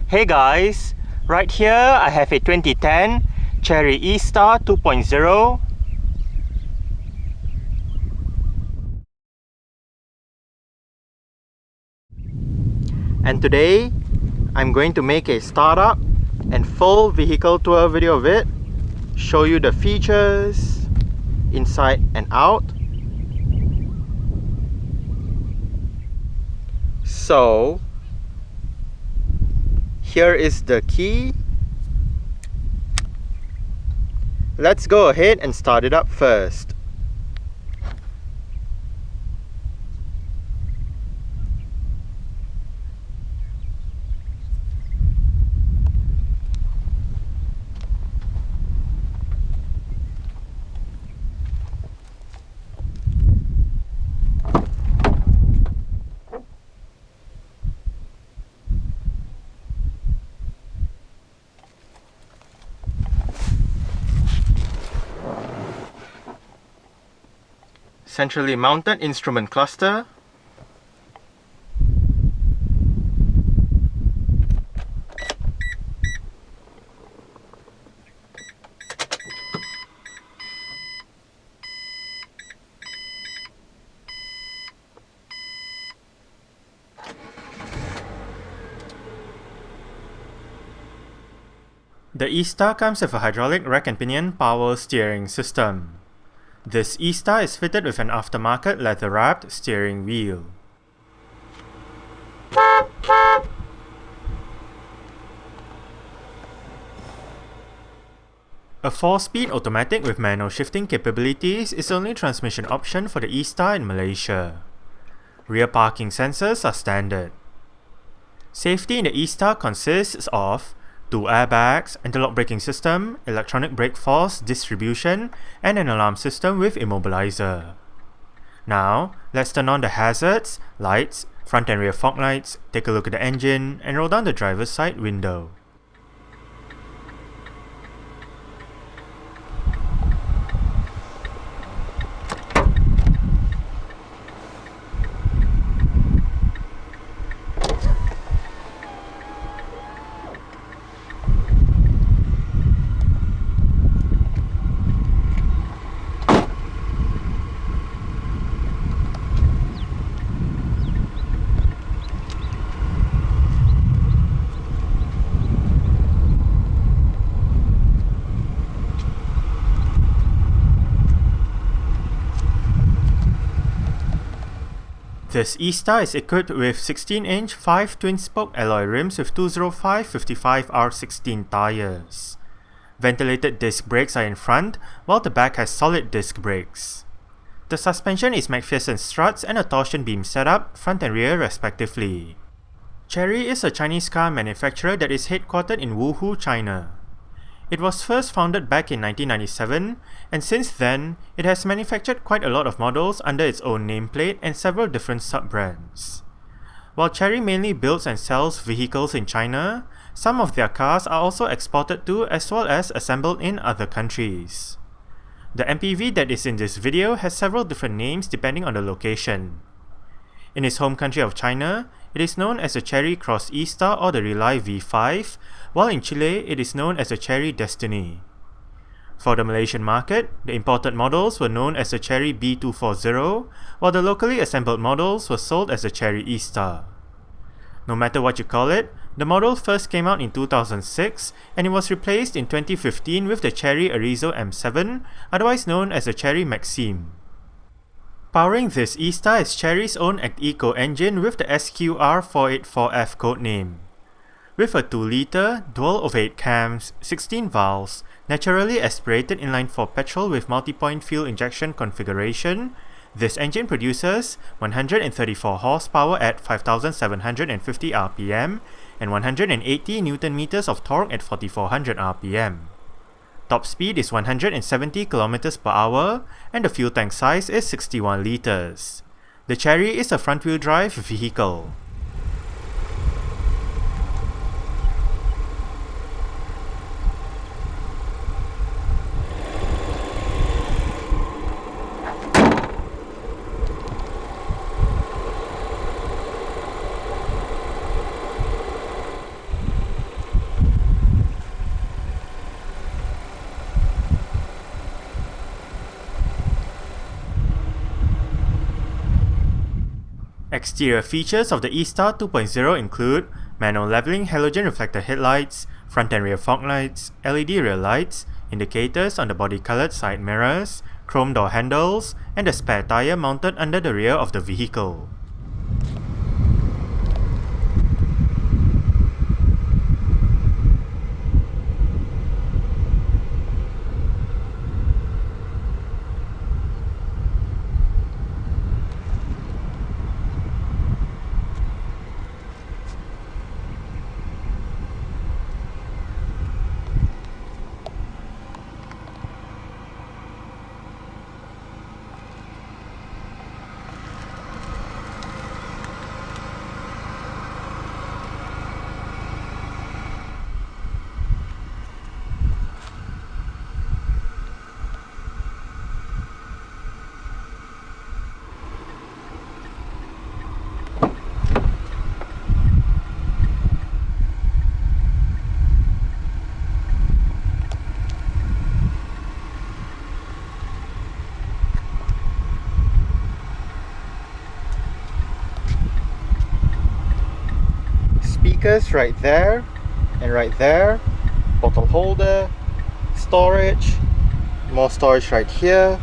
Hey guys, right here I have a 2010 Chery Eastar 2.0. And today I'm going to make a startup and full vehicle tour video of it, show you the features inside and out. So here is the key. Let's go ahead and start it up first. Centrally mounted instrument cluster. The Eastar comes with a hydraulic rack and pinion power steering system. This Eastar is fitted with an aftermarket leather-wrapped steering wheel. A 4-speed automatic with manual shifting capabilities is the only transmission option for the Eastar in Malaysia. Rear parking sensors are standard. Safety in the Eastar consists of 2 airbags, anti-lock braking system, electronic brake force distribution, and an alarm system with immobilizer. Now, let's turn on the hazards, lights, front and rear fog lights, take a look at the engine, and roll down the driver's side window. This Eastar is equipped with 16-inch 5 twin-spoke alloy rims with 205/55R16 tires. Ventilated disc brakes are in front, while the back has solid disc brakes. The suspension is McPherson struts and a torsion beam setup, front and rear respectively. Chery is a Chinese car manufacturer that is headquartered in Wuhu, China. It was first founded back in 1997, and since then, it has manufactured quite a lot of models under its own nameplate and several different sub-brands. While Chery mainly builds and sells vehicles in China, some of their cars are also exported to as well as assembled in other countries. The MPV that is in this video has several different names depending on the location. In its home country of China, it is known as the Chery Cross Eastar or the Rely V5, while in Chile it is known as the Chery Destiny. For the Malaysian market, the imported models were known as the Chery B240, while the locally assembled models were sold as the Chery Eastar. No matter what you call it, the model first came out in 2006 and it was replaced in 2015 with the Chery Arizo M7, otherwise known as the Chery Maxime. Powering this Eastar is Chery's own ACTECO engine with the SQR484F codename. With a 2-litre, dual ovate cams, 16 valves, naturally aspirated inline-4 petrol with multi-point fuel injection configuration, this engine produces 134 horsepower at 5,750 rpm and 180 Nm of torque at 4,400 rpm. Top speed is 170 km per hour and the fuel tank size is 61 litres. The Chery is a front-wheel drive vehicle. Exterior features of the Eastar 2.0 include manual leveling halogen reflector headlights, front and rear fog lights, LED rear lights, indicators on the body-colored side mirrors, chrome door handles, and a spare tire mounted under the rear of the vehicle. Speakers right there and right there, bottle holder, storage, more storage right here,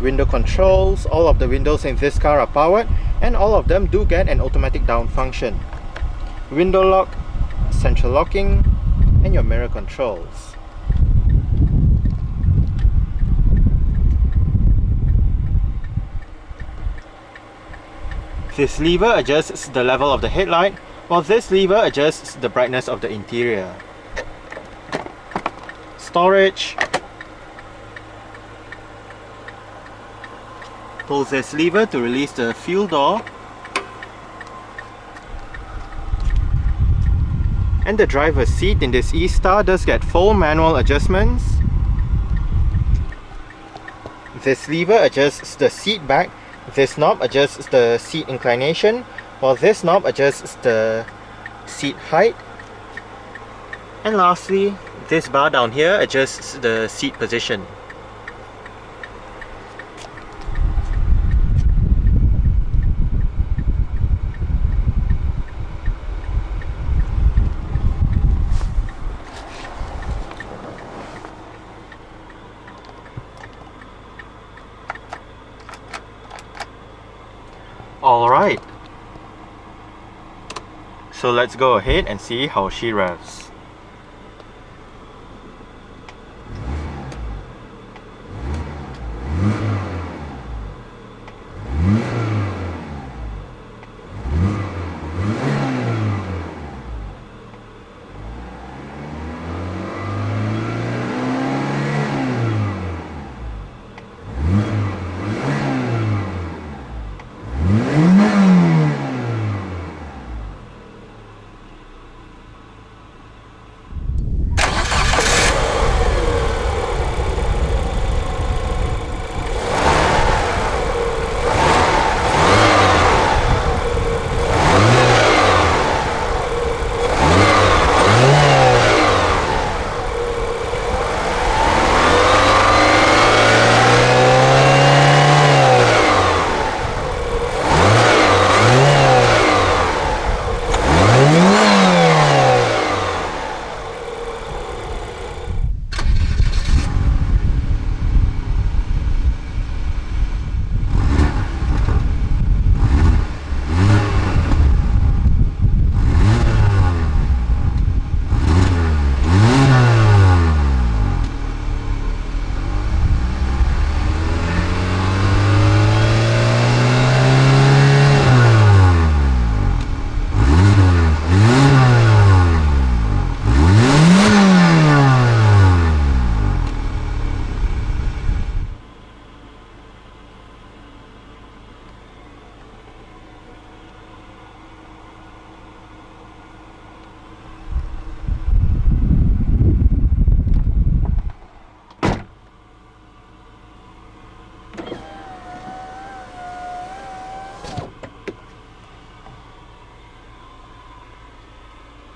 window controls. All of the windows in this car are powered and all of them do get an automatic down function. Window lock, central locking, and your mirror controls. This lever adjusts the level of the headlight, while this lever adjusts the brightness of the interior. Storage. Pull this lever to release the fuel door. And the driver's seat in this Eastar does get full manual adjustments. This lever adjusts the seat back. This knob adjusts the seat inclination, while this knob adjusts the seat height. And lastly, this bar down here adjusts the seat position. Alright, so let's go ahead and see how she revs.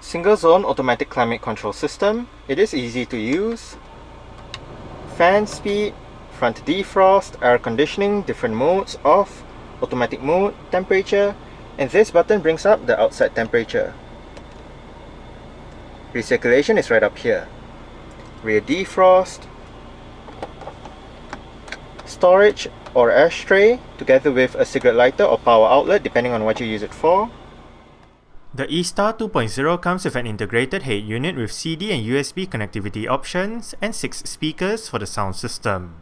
Single zone automatic climate control system. It is easy to use. Fan speed, front defrost, air conditioning, different modes, off, automatic mode, temperature, and this button brings up the outside temperature. Recirculation is right up here. Rear defrost, storage or ashtray, together with a cigarette lighter or power outlet depending on what you use it for. The Eastar 2.0 comes with an integrated head unit with CD and USB connectivity options and 6 speakers for the sound system.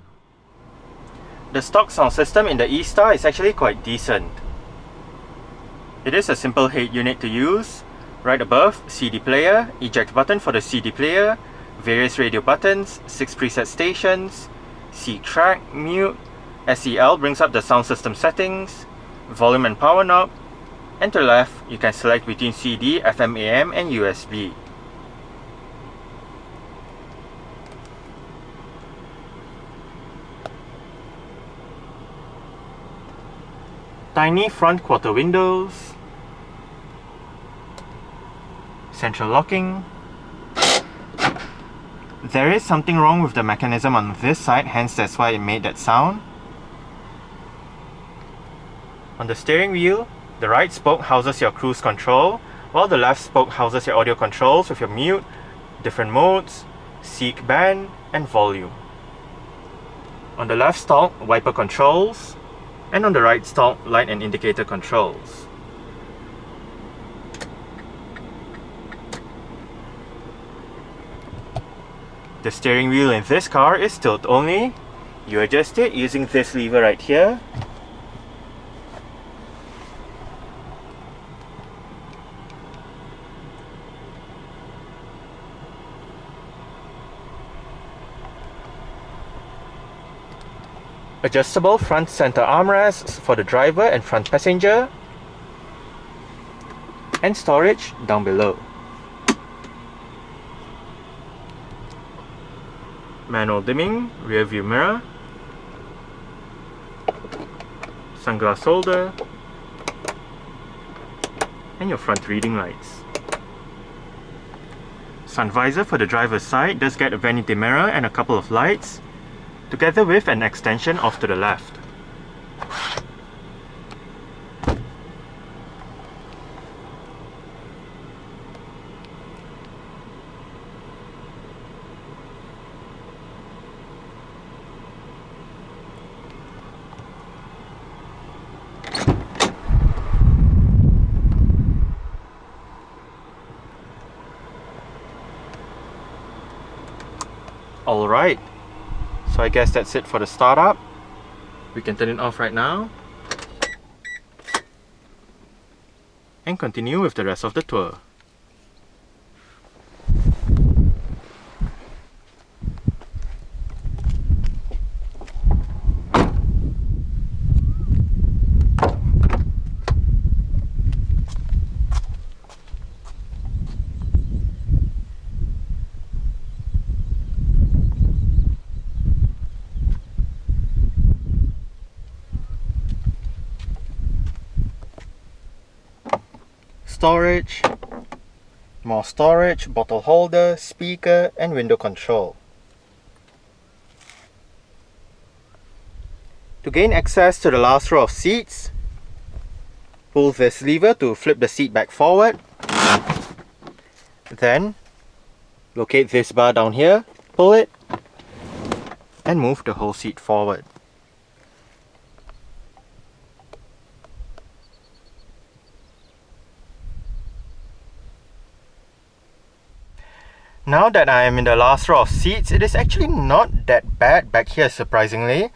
The stock sound system in the Eastar is actually quite decent. It is a simple head unit to use. Right above, CD player, eject button for the CD player, various radio buttons, 6 preset stations, C track, mute, SEL brings up the sound system settings, volume and power knob, and to the left, you can select between CD, FM, AM, and USB. Tiny front quarter windows, central locking. There is something wrong with the mechanism on this side, hence that's why it made that sound. On the steering wheel, the right spoke houses your cruise control, while the left spoke houses your audio controls with your mute, different modes, seek band, and volume. On the left stalk, wiper controls, and on the right stalk, light and indicator controls. The steering wheel in this car is tilt only. You adjust it using this lever right here. Adjustable front center armrests for the driver and front passenger, and storage down below. Manual dimming, rear view mirror, sunglass holder, and your front reading lights. Sun visor for the driver's side does get a vanity mirror and a couple of lights, together with an extension off to the left. Alright, so I guess that's it for the startup. We can turn it off right now and continue with the rest of the tour. Storage, more storage, bottle holder, speaker, and window control. To gain access to the last row of seats, pull this lever to flip the seat back forward. Then, locate this bar down here, pull it, and move the whole seat forward. Now that I am in the last row of seats, it is actually not that bad back here, surprisingly.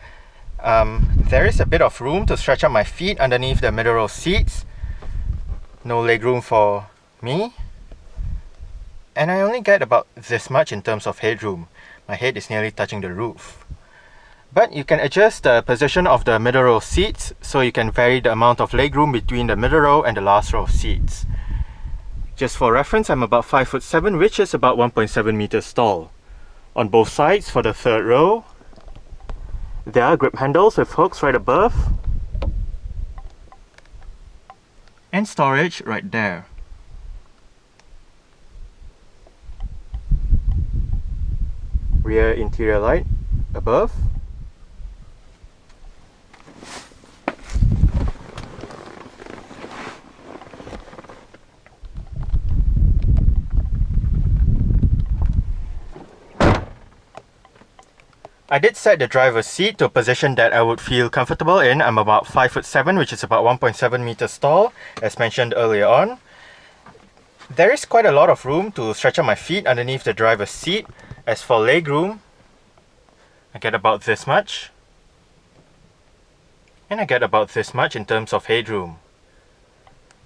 There is a bit of room to stretch out my feet underneath the middle row seats. No legroom for me. And I only get about this much in terms of headroom. My head is nearly touching the roof. But you can adjust the position of the middle row seats, so you can vary the amount of legroom between the middle row and the last row of seats. Just for reference, I'm about 5'7", which is about 1.7 meters tall. On both sides, for the third row, there are grip handles with hooks right above, and storage right there. Rear interior light above. I did set the driver's seat to a position that I would feel comfortable in. I'm about 5'7", which is about 1.7 meters tall, as mentioned earlier on. There is quite a lot of room to stretch out my feet underneath the driver's seat. As for legroom, I get about this much. And I get about this much in terms of headroom.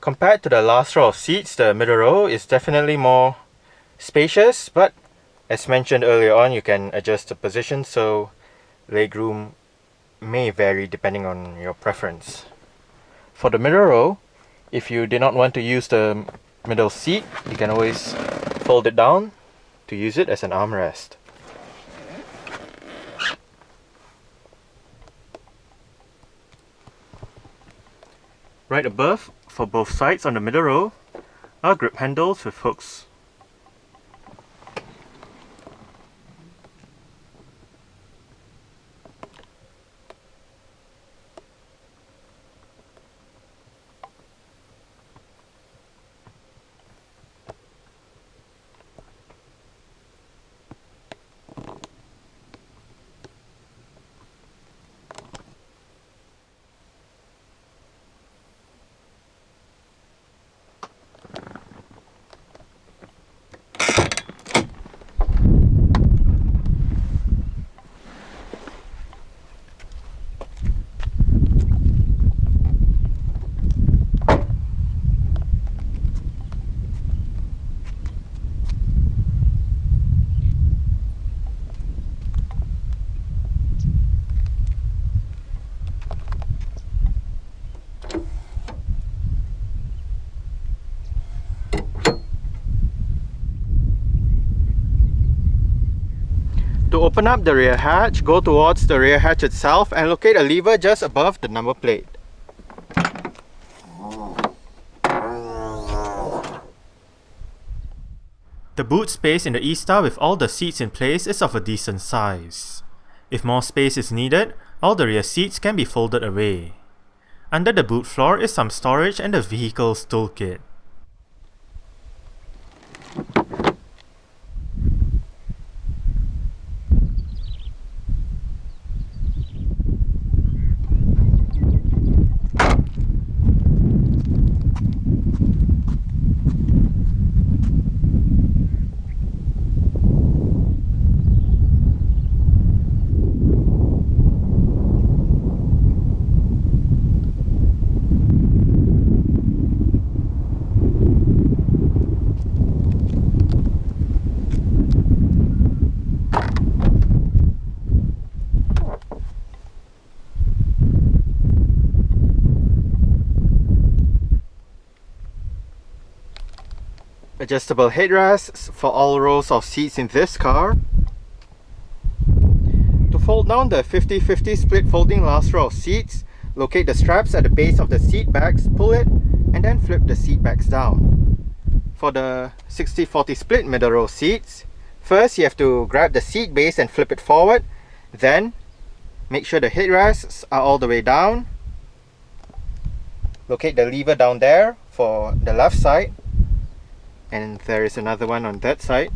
Compared to the last row of seats, the middle row is definitely more spacious, but as mentioned earlier on, you can adjust the position, so legroom may vary depending on your preference. For the middle row, if you did not want to use the middle seat, you can always fold it down to use it as an armrest. Right above, for both sides on the middle row, are grip handles with hooks. To open up the rear hatch, go towards the rear hatch itself and locate a lever just above the number plate. The boot space in the Eastar with all the seats in place is of a decent size. If more space is needed, all the rear seats can be folded away. Under the boot floor is some storage and the vehicle's toolkit. Adjustable headrests for all rows of seats in this car. To fold down the 50-50 split folding last row of seats, locate the straps at the base of the seat backs, pull it, and then flip the seat backs down. For the 60-40 split middle row seats, first you have to grab the seat base and flip it forward, then make sure the headrests are all the way down. Locate the lever down there for the left side, and there is another one on that side.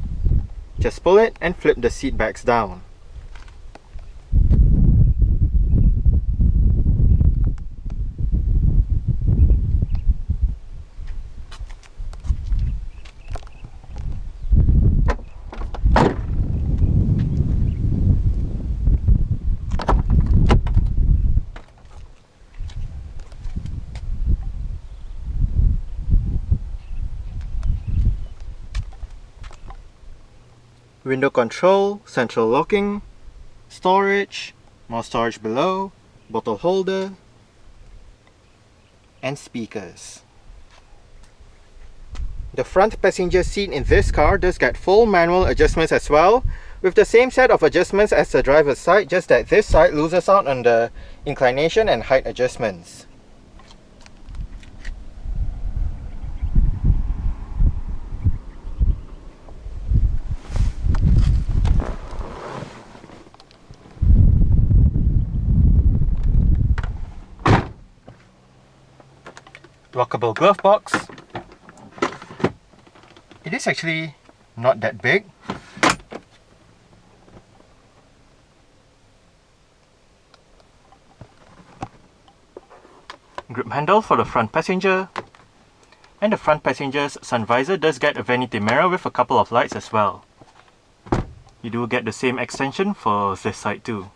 Just pull it and flip the seat backs down. Window control, central locking, storage, more storage below, bottle holder, and speakers. The front passenger seat in this car does get full manual adjustments as well, with the same set of adjustments as the driver's side, just that this side loses out on the inclination and height adjustments. Lockable glove box. It is actually not that big. grip handle for the front passenger, and the front passenger's sun visor does get a vanity mirror with a couple of lights as well. You do get the same extension for this side too.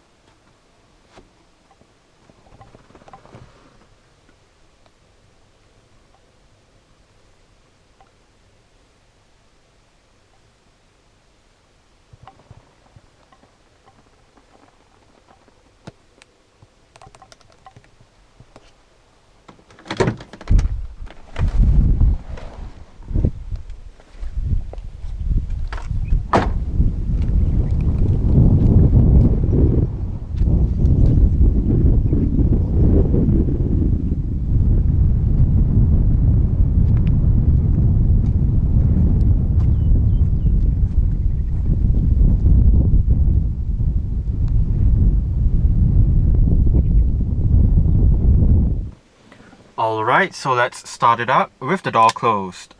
Alright, so let's start it up with the door closed.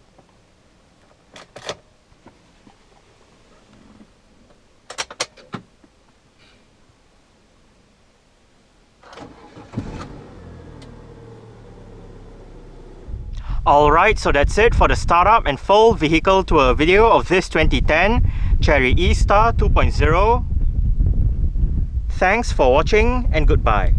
Alright, so that's it for the startup and full vehicle tour video of this 2010 Chery Eastar 2.0. Thanks for watching and goodbye.